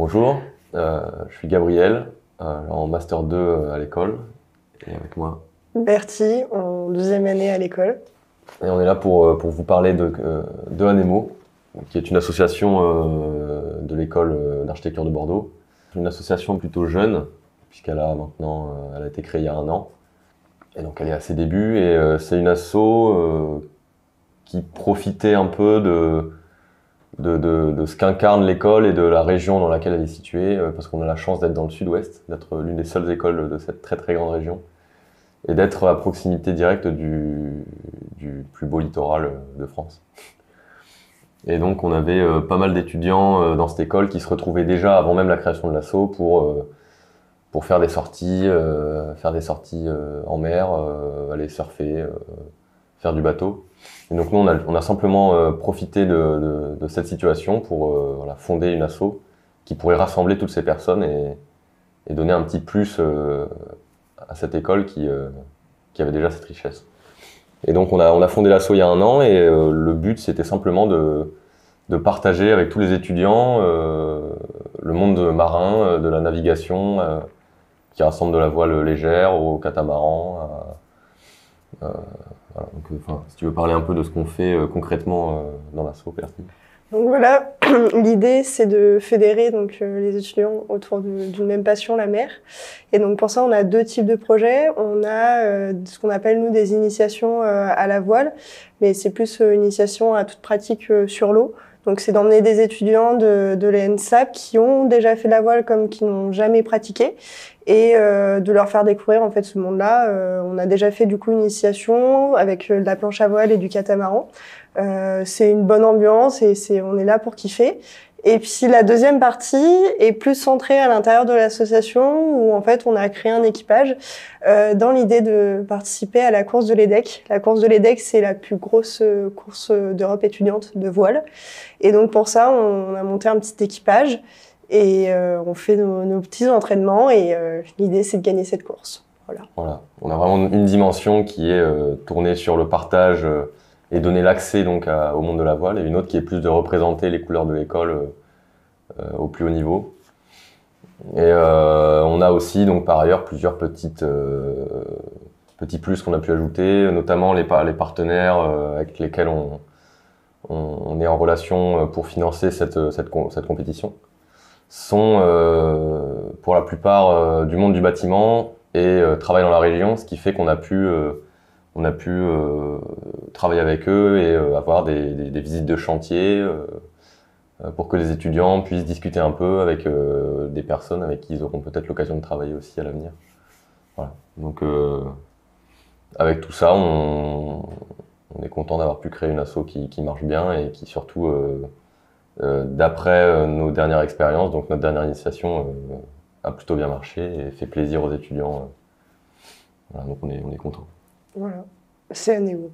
Bonjour, je suis Gabriel, en Master 2 à l'école, et avec moi. Bertie, en deuxième année à l'école. Et on est là pour vous parler de Anemo, qui est une association de l'école d'architecture de Bordeaux. Une association plutôt jeune, puisqu'elle a maintenant elle a été créée il y a 1 an. Et donc elle est à ses débuts, et c'est une asso qui profitait un peu de ce qu'incarne l'école et de la région dans laquelle elle est située, parce qu'on a la chance d'être dans le sud-ouest, d'être l'une des seules écoles de cette très très grande région, et d'être à proximité directe du plus beau littoral de France. Et donc on avait pas mal d'étudiants dans cette école qui se retrouvaient déjà avant même la création de l'asso pour faire des sorties en mer, aller surfer, faire du bateau. Et donc nous on a simplement profité de cette situation pour voilà, fonder une asso qui pourrait rassembler toutes ces personnes et donner un petit plus à cette école qui avait déjà cette richesse. Et donc on a fondé l'asso il y a 1 an, et le but c'était simplement de partager avec tous les étudiants le monde marin, de la navigation, qui rassemble de la voile légère au catamaran. Voilà. Donc, si tu veux parler un peu de ce qu'on fait concrètement dans l'asso, Bertie. Donc voilà, l'idée c'est de fédérer donc, les étudiants autour d'une même passion, la mer. Et donc pour ça, on a 2 types de projets. On a ce qu'on appelle nous des initiations à la voile, mais c'est plus une initiation à toute pratique sur l'eau. Donc c'est d'emmener des étudiants de l'ENSAP qui ont déjà fait la voile comme qui n'ont jamais pratiqué, et de leur faire découvrir en fait ce monde-là. On a déjà fait du coup une initiation avec de la planche à voile et du catamaran. C'est une bonne ambiance et on est là pour kiffer. Et puis la deuxième partie est plus centrée à l'intérieur de l'association, où en fait on a créé un équipage dans l'idée de participer à la course de l'EDEC. La course de l'EDEC, c'est la plus grosse course d'Europe étudiante de voile. Et donc pour ça, on a monté un petit équipage et on fait nos petits entraînements, et l'idée c'est de gagner cette course. Voilà. On a vraiment une dimension qui est tournée sur le partage et donner l'accès donc au monde de la voile, et une autre qui est plus de représenter les couleurs de l'école au plus haut niveau. Et on a aussi donc par ailleurs plusieurs petits plus qu'on a pu ajouter, notamment les partenaires avec lesquels on est en relation pour financer cette compétition, sont pour la plupart du monde du bâtiment et travaillent dans la région, ce qui fait qu'on a pu travailler avec eux et avoir des visites de chantier pour que les étudiants puissent discuter un peu avec des personnes avec qui ils auront peut-être l'occasion de travailler aussi à l'avenir. Voilà. Donc avec tout ça, on est content d'avoir pu créer une asso qui marche bien, et qui surtout, d'après nos dernières expériences, donc notre dernière initiation, a plutôt bien marché et fait plaisir aux étudiants. Voilà, donc on est content. Voilà, c'est Anemo.